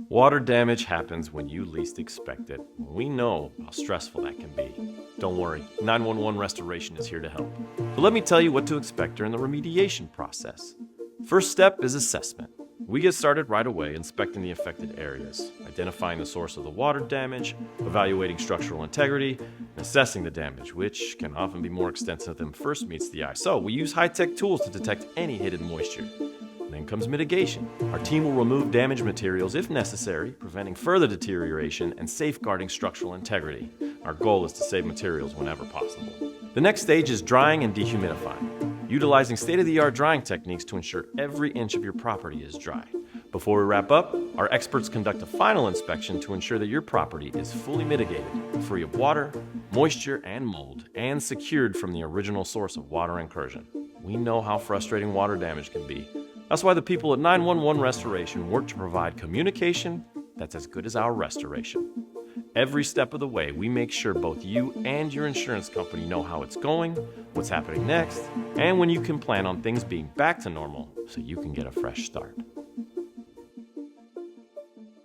Water damage happens when you least expect it. We know how stressful that can be. Don't worry, 911 Restoration is here to help. So let me tell you what to expect during the remediation process. First step is assessment. We get started right away inspecting the affected areas, identifying the source of the water damage, evaluating structural integrity, and assessing the damage, which can often be more extensive than first meets the eye. So we use high-tech tools to detect any hidden moisture. Then comes mitigation. Our team will remove damaged materials if necessary, preventing further deterioration and safeguarding structural integrity. Our goal is to save materials whenever possible. The next stage is drying and dehumidifying, utilizing state-of-the-art drying techniques to ensure every inch of your property is dry. Before we wrap up, our experts conduct a final inspection to ensure that your property is fully mitigated, free of water, moisture, and mold, and secured from the original source of water incursion. We know how frustrating water damage can be. That's why the people at 911 Restoration work to provide communication that's as good as our restoration. Every step of the way, we make sure both you and your insurance company know how it's going, what's happening next, and when you can plan on things being back to normal so you can get a fresh start.